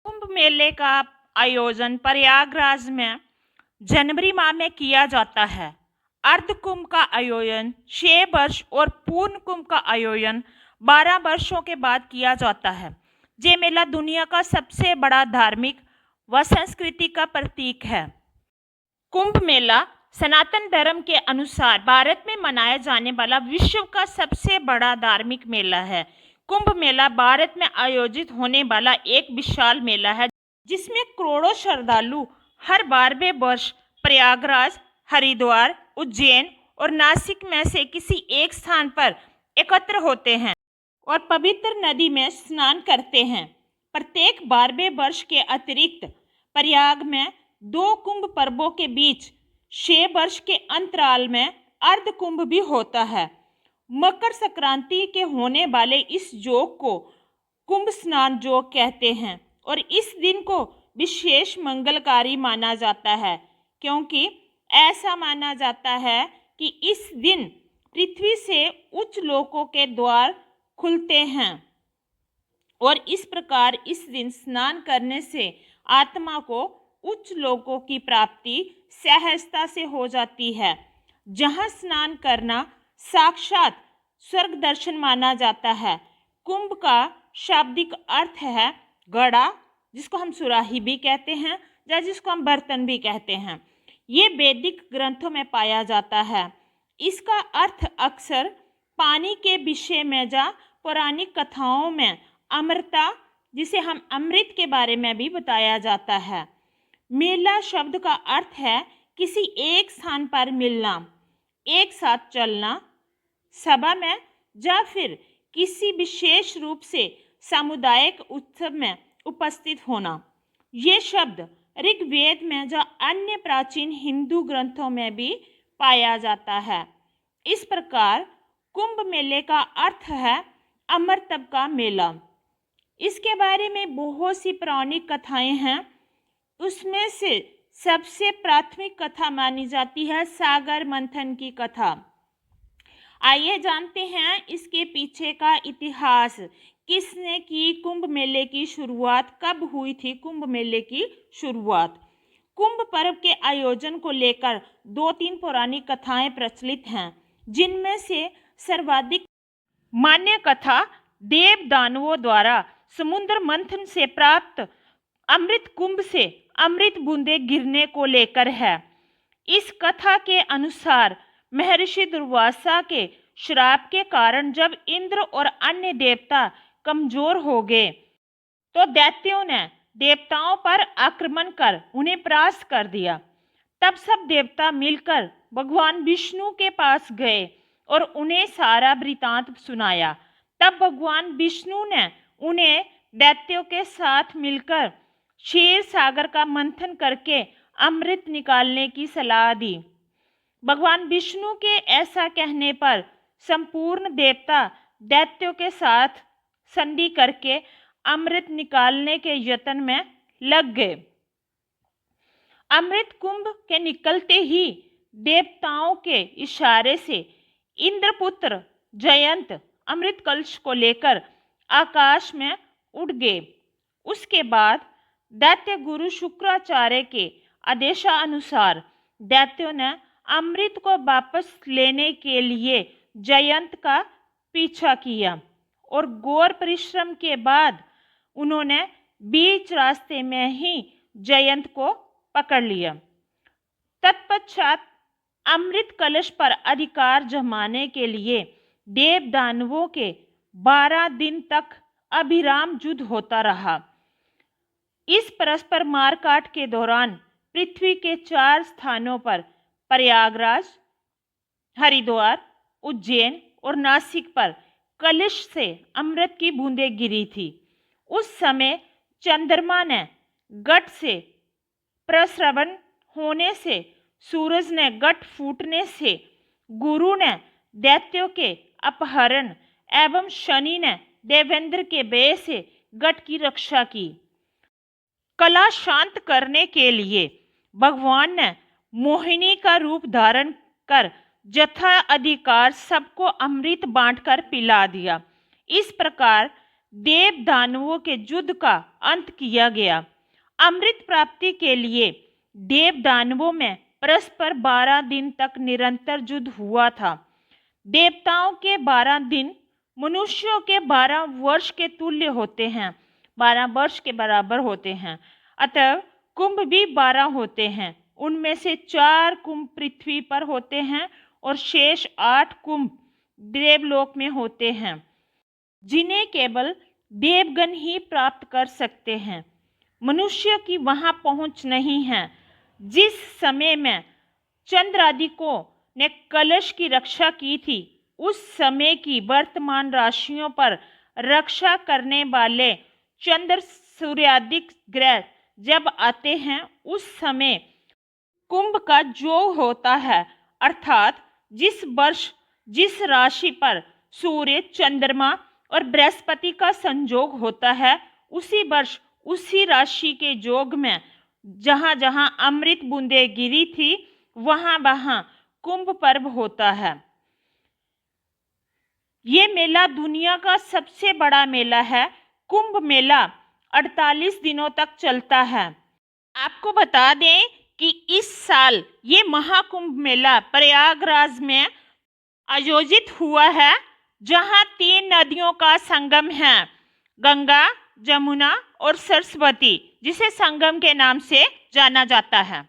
कुंभ मेले का आयोजन प्रयागराज में जनवरी माह में किया जाता है। अर्ध कुंभ का आयोजन 6 वर्ष और पूर्ण कुंभ का आयोजन 12 वर्षों के बाद किया जाता है। ये मेला दुनिया का सबसे बड़ा धार्मिक व संस्कृति का प्रतीक है। कुंभ मेला सनातन धर्म के अनुसार भारत में मनाया जाने वाला विश्व का सबसे बड़ा धार्मिक मेला है। कुंभ मेला भारत में आयोजित होने वाला एक विशाल मेला है जिसमें करोड़ों श्रद्धालु हर 12वें वर्ष प्रयागराज, हरिद्वार, उज्जैन और नासिक में से किसी एक स्थान पर एकत्र होते हैं और पवित्र नदी में स्नान करते हैं। प्रत्येक 12वें वर्ष के अतिरिक्त प्रयाग में 2 कुंभ पर्वों के बीच 6 वर्ष के अंतराल में अर्ध कुंभ भी होता है। मकर संक्रांति के होने वाले इस योग को कुंभ स्नान योग कहते हैं और इस दिन को विशेष मंगलकारी माना जाता है, क्योंकि ऐसा माना जाता है कि इस दिन पृथ्वी से उच्च लोकों के द्वार खुलते हैं और इस प्रकार इस दिन स्नान करने से आत्मा को उच्च लोकों की प्राप्ति सहजता से हो जाती है। जहाँ स्नान करना साक्षात स्वर्ग दर्शन माना जाता है। कुंभ का शाब्दिक अर्थ है घड़ा, जिसको हम सुराही भी कहते हैं या जिसको हम बर्तन भी कहते हैं। ये वैदिक ग्रंथों में पाया जाता है। इसका अर्थ अक्सर पानी के विषय में या पौराणिक कथाओं में अमृता, जिसे हम अमृत के बारे में भी बताया जाता है। मेला शब्द का अर्थ है किसी एक स्थान पर मिलना, एक साथ चलना, सभा में या फिर किसी विशेष रूप से सामुदायिक उत्सव में उपस्थित होना। ये शब्द ऋग्वेद में या अन्य प्राचीन हिंदू ग्रंथों में भी पाया जाता है। इस प्रकार कुंभ मेले का अर्थ है अमरतब का मेला। इसके बारे में बहुत सी पौराणिक कथाएं हैं। उसमें से सबसे प्राथमिक कथा मानी जाती है सागर मंथन की कथा। आइए जानते हैं इसके पीछे का इतिहास। किसने की कुंभ मेले की शुरुआत, कब हुई थी कुंभ मेले की शुरुआत? कुंभ पर्व के आयोजन को लेकर 2-3 पौराणिक कथाएं प्रचलित हैं, जिनमें से सर्वाधिक मान्य कथा देव दानवों द्वारा समुद्र मंथन से प्राप्त अमृत कुंभ से अमृत बूंदें गिरने को लेकर है। इस कथा के अनुसार महर्षि दुर्वासा के श्राप के कारण जब इंद्र और अन्य देवता कमजोर हो गए तो दैत्यों ने देवताओं पर आक्रमण कर उन्हें परास्त कर दिया। तब सब देवता मिलकर भगवान विष्णु के पास गए और उन्हें सारा वृतांत सुनाया। तब भगवान विष्णु ने उन्हें दैत्यों के साथ मिलकर क्षीर सागर का मंथन करके अमृत निकालने की सलाह दी। भगवान विष्णु के ऐसा कहने पर संपूर्ण देवता दैत्यों के साथ संधि करके अमृत निकालने के यत्न में लग गए। अमृत कुंभ के निकलते ही देवताओं के इशारे से इंद्रपुत्र जयंत अमृत कलश को लेकर आकाश में उड़ गए। उसके बाद दैत्य गुरु शुक्राचार्य के आदेशानुसार दैत्यों ने अमृत को वापस लेने के लिए जयंत का पीछा किया और घोर परिश्रम के बाद उन्होंने बीच रास्ते में ही जयंत को पकड़ लिया। तत्पश्चात अमृत कलश पर अधिकार जमाने के लिए देव दानवों के 12 दिन तक अभिराम युद्ध होता रहा। इस परस्पर मारकाट के दौरान पृथ्वी के 4 स्थानों पर प्रयागराज, हरिद्वार, उज्जैन और नासिक पर कलश से अमृत की बूंदें गिरी थी। उस समय चंद्रमा ने घट से प्रस्रवण होने से, सूरज ने घट फूटने से, गुरु ने दैत्यों के अपहरण एवं शनि ने देवेंद्र के भय से घट की रक्षा की। कला शांत करने के लिए भगवान ने मोहिनी का रूप धारण कर यथा अधिकार सबको अमृत बांटकर पिला दिया। इस प्रकार देव दानवों के युद्ध का अंत किया गया। अमृत प्राप्ति के लिए देव दानवों में परस्पर 12 दिन तक निरंतर युद्ध हुआ था। देवताओं के 12 दिन मनुष्यों के 12 वर्ष के तुल्य होते हैं, 12 वर्ष के बराबर होते हैं। अतः कुंभ भी 12 होते हैं। उनमें से 4 कुंभ पृथ्वी पर होते हैं और शेष 8 कुंभ देवलोक में होते हैं, जिन्हें केवल देवगण ही प्राप्त कर सकते हैं। मनुष्य की वहां पहुंच नहीं है। जिस समय में चंद्रादिकों ने कलश की रक्षा की थी, उस समय की वर्तमान राशियों पर रक्षा करने वाले चंद्र सूर्यादिक ग्रह जब आते हैं, उस समय कुंभ का योग होता है। अर्थात जिस वर्ष जिस राशि पर सूर्य, चंद्रमा और बृहस्पति का संयोग होता है, उसी वर्ष उसी राशि के योग में जहाँ जहाँ अमृत बूंदें गिरी थी, वहाँ वहाँ कुंभ पर्व होता है। ये मेला दुनिया का सबसे बड़ा मेला है। कुंभ मेला 48 दिनों तक चलता है। आपको बता दें कि इस साल ये महाकुंभ मेला प्रयागराज में आयोजित हुआ है, जहाँ 3 नदियों का संगम है, गंगा, जमुना और सरस्वती, जिसे संगम के नाम से जाना जाता है।